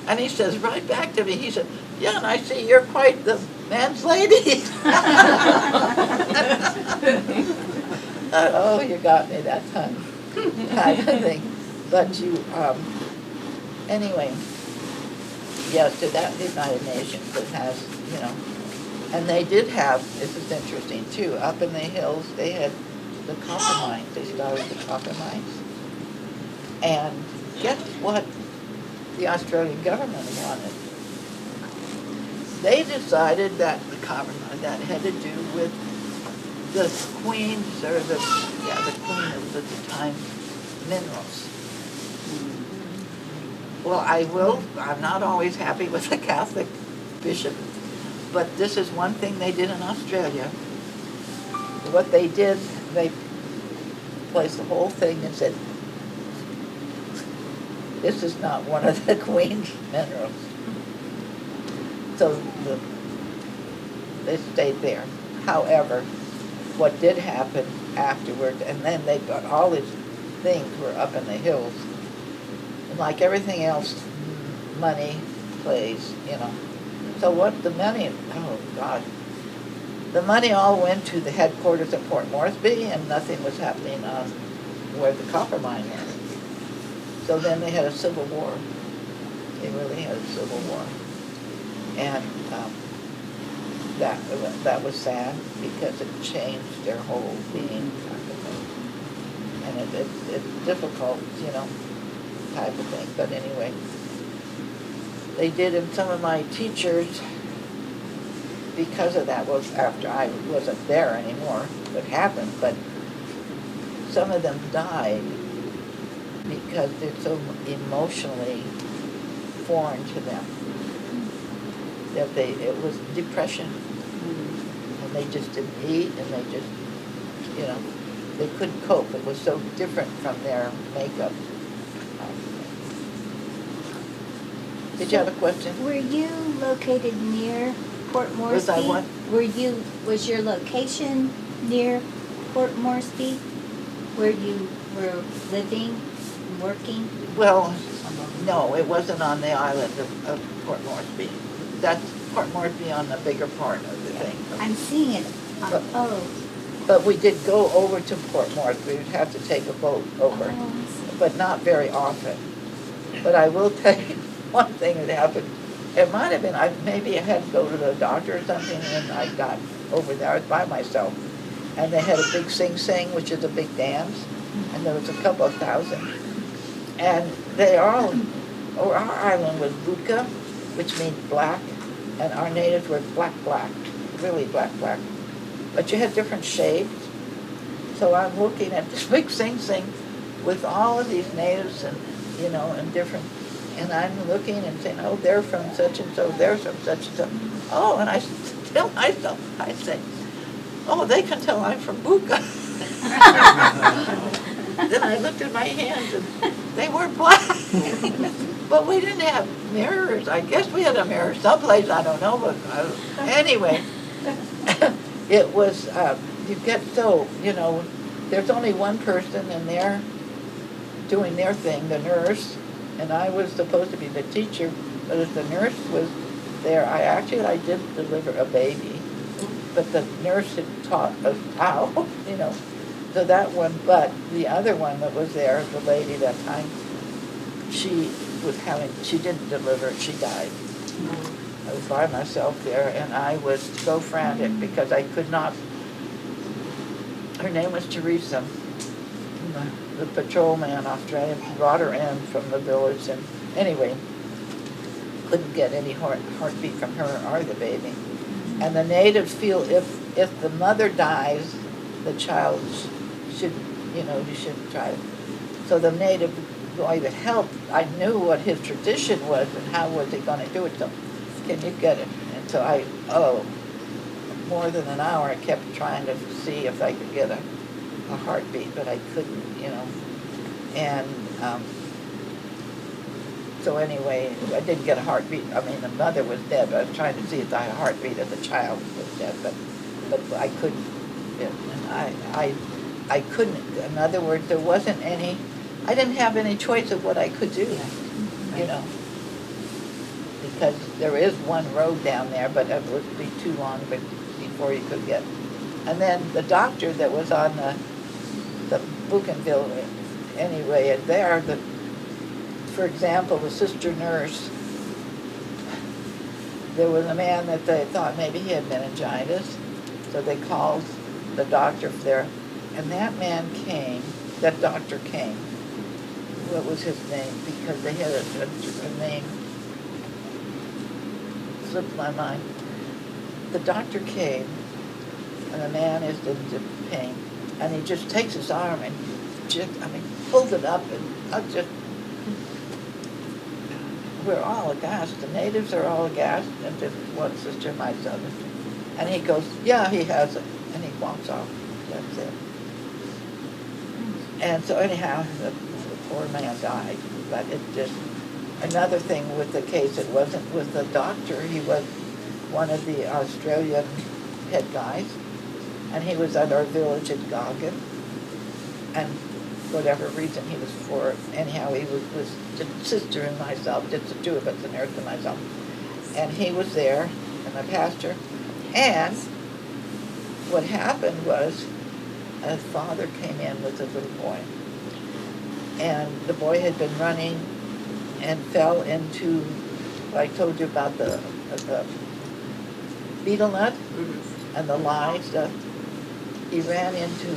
And he says right back to me, he said, yeah, and I see you're quite the man's lady. Oh, you got me that time, kind of thing. But anyway, yes, to that United Nations, it has, and they did have, this is interesting too, up in the hills, they had the copper mines. They started the copper mines. And guess what the Australian government wanted? They decided that the copper mine, that had to do with the queen's, or the queen of the time, minerals. Well, I'm not always happy with the Catholic bishop, but this is one thing they did in Australia. What they did, they placed the whole thing and said, this is not one of the queen's minerals. So they stayed there. However, what did happen afterwards, and then they got all these things were up in the hills. And like everything else, money plays, So what the money, oh God. The money all went to the headquarters at Port Moresby, and nothing was happening where the copper mine was. So then they had a civil war. They really had a civil war. And that was sad because it changed their whole being. And it's difficult, type of thing. But anyway, they did, and some of my teachers, because of that, was after I wasn't there anymore, it happened, but some of them died because they're so emotionally foreign to them. That it was depression, and they just didn't eat, and they just, they couldn't cope. It was so different from their makeup. Did you have a question? Were you located near Port Moresby? Was I what? Was your location near Port Moresby, where you were living and working? Well, no, it wasn't on the island of Port Moresby. That's Port Moresby on the bigger part of the thing. I'm seeing it. But we did go over to Port Moresby. We'd have to take a boat over, but not very often. But I will tell you one thing that happened. It might have been, maybe I had to go to the doctor or something, and I got over there. I was by myself. And they had a big sing-sing, which is a big dance, and there was a couple of thousand. And our island was Buka, which means black, and our natives were black, really black. But you had different shades. So I'm looking at this big sing-sing with all of these natives and, and different, and I'm looking and saying, oh, they're from such and so, they're from such and so. Oh, and I tell myself, I say, oh, they can tell I'm from Buka. Then I looked at my hands and they were black. But we didn't have mirrors. I guess we had a mirror someplace, I don't know, but anyway. It was, you get so, there's only one person in there doing their thing, the nurse, and I was supposed to be the teacher, but as the nurse was there, I did deliver a baby, but the nurse had taught us how, so that one, but the other one that was there, the lady that time, she didn't deliver it, she died. I was by myself there, and I was so frantic because I could not. Her name was Teresa. The patrolman Australian brought her in from the village, and anyway, couldn't get any heartbeat from her or the baby. And the natives feel if the mother dies, the child should, you shouldn't try to. So the native boy that helped, I knew what his tradition was and how was he going to do it. So, can you get it? And so more than an hour I kept trying to see if I could get a heartbeat, but I couldn't, And so anyway, I didn't get a heartbeat. I mean, the mother was dead, but I was trying to see if I had a heartbeat if the child was dead, but I couldn't. And I couldn't. In other words, there wasn't any. I didn't have any choice of what I could do, because there is one road down there, but it would be too long before you could get. And then the doctor that was on the Bougainville, anyway, and there, for example, the sister nurse, there was a man that they thought maybe he had meningitis, so they called the doctor there, and that doctor came. What was his name? Because they had a name, slipped my mind. The doctor came, and the man is in pain, and he just takes his arm and pulls it up, and we're all aghast. The natives are all aghast, and just one sister, myself, and he goes, yeah, he has it, and he walks off. That's it. And so anyhow, the poor man died, but it just, another thing with the case, it wasn't with the doctor, he was one of the Australian head guys, and he was at our village in Goggin, and whatever reason he was for it. Anyhow, he was just sister and myself, just the two of us, the nurse and myself. And he was there, and my pastor. And what happened was, a father came in with a little boy. And the boy had been running and fell into, I told you about the betel nut and the lye stuff. He ran into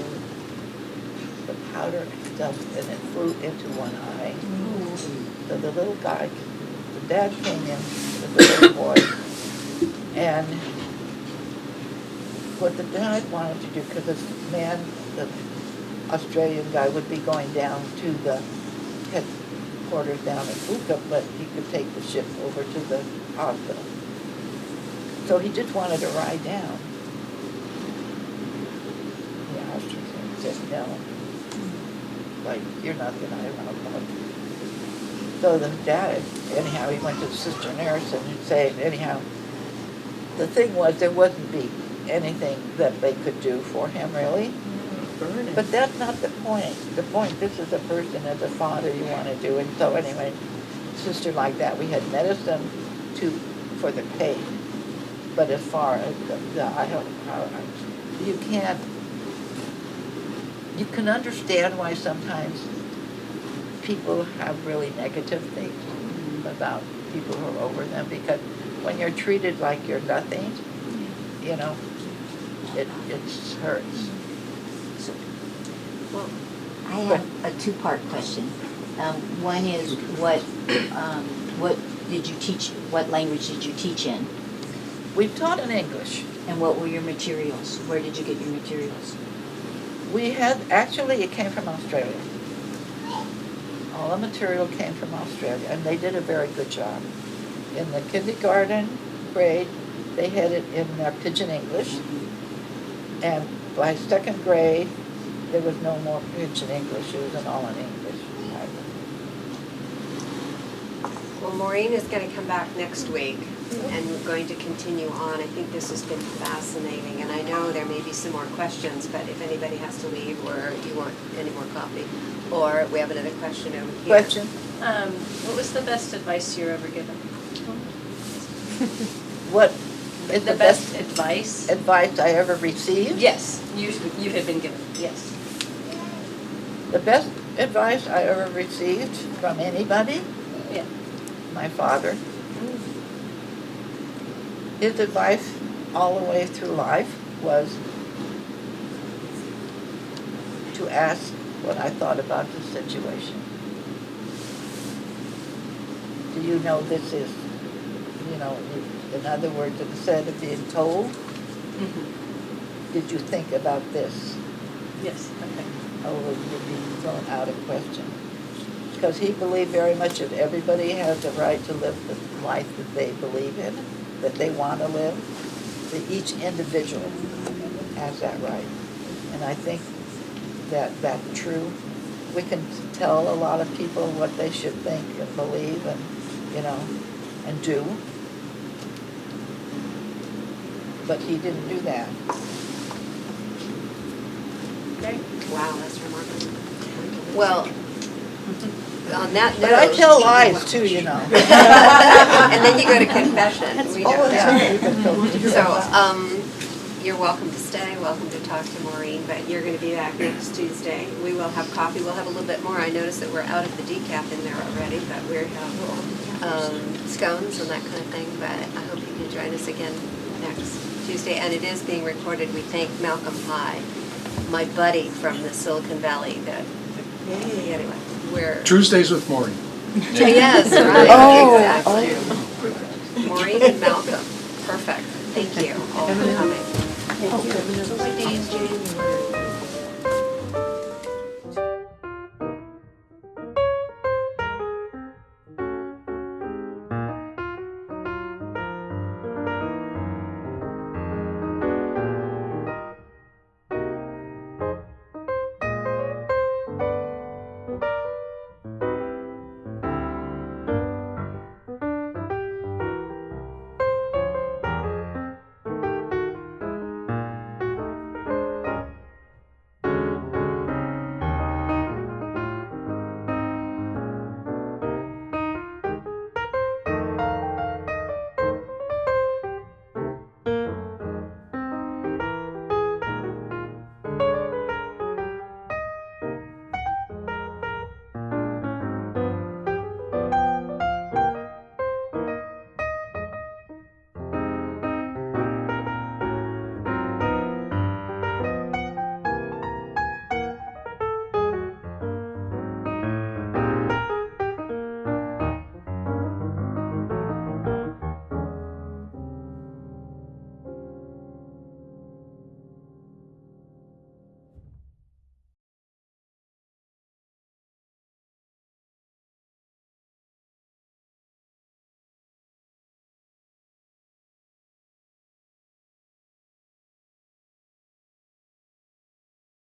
the powder stuff, and it flew into one eye. So the little guy, the dad came in with the little boy, and what the dad wanted to do, because this man, the Australian guy, would be going down to the headquarters down in Buka, but he could take the ship over to the hospital. So he just wanted to ride down. The Austrian said no. Like, you're not going to allow. So the dad, anyhow, he went to the sister nurse and he'd say, anyhow, the thing was there wouldn't be anything that they could do for him, really. But that's not the point. The point, this is a person as a father you want to do. And so anyway, sister like that, we had medicine for the pain. But as far as you can understand why sometimes people have really negative things about people who are over them, because when you're treated like you're nothing, it hurts. Well, I have a two-part question. One is what did you teach? What language did you teach in? We've taught in English. And what were your materials? Where did you get your materials? We had, actually it came from Australia. All the material came from Australia, and they did a very good job. In the kindergarten grade, they had it in Pidgin English, and by second grade, there was no more Pidgin English, it was all in English. Well, Maureen is going to come back next week, and we're going to continue on. I think this has been fascinating, and I know there may be some more questions, but if anybody has to leave or you want any more coffee, or we have another question over here. Question? What was the best advice you were ever given? What is The best advice? advice I ever received? Yes, you had been given, yes. The best advice I ever received from anybody? Yeah. My father. his advice all the way through life was to ask what I thought about the situation. Do you know this is, you know, in other words, instead of being told, did you think about this? Yes, okay. Or would you be thrown out of question? Because he believed very much that everybody has the right to live the life that they believe in, that they want to live. That each individual has that right. And I think that that's true. We can tell a lot of people what they should think and believe and, you know, and do. But he didn't do that. Okay. Wow, that's remarkable. Well, on that note. But I tell lies too, you know. And then you go to confession. We know that. Yeah. So, you're welcome to stay, welcome to talk to Maureen, but you're gonna be back next Tuesday. We will have coffee, we'll have a little bit more. I noticed that we're out of the decaf in there already, but we have scones and that kind of thing, but I hope you can join us again next Tuesday. And it is being recorded. We thank Malcolm High, my buddy from the Silicon Valley, that, anyway, we're. Tuesdays with Maureen. Yes, right, exactly. Maureen and Malcolm, perfect. Thank you all for coming. So what day is January?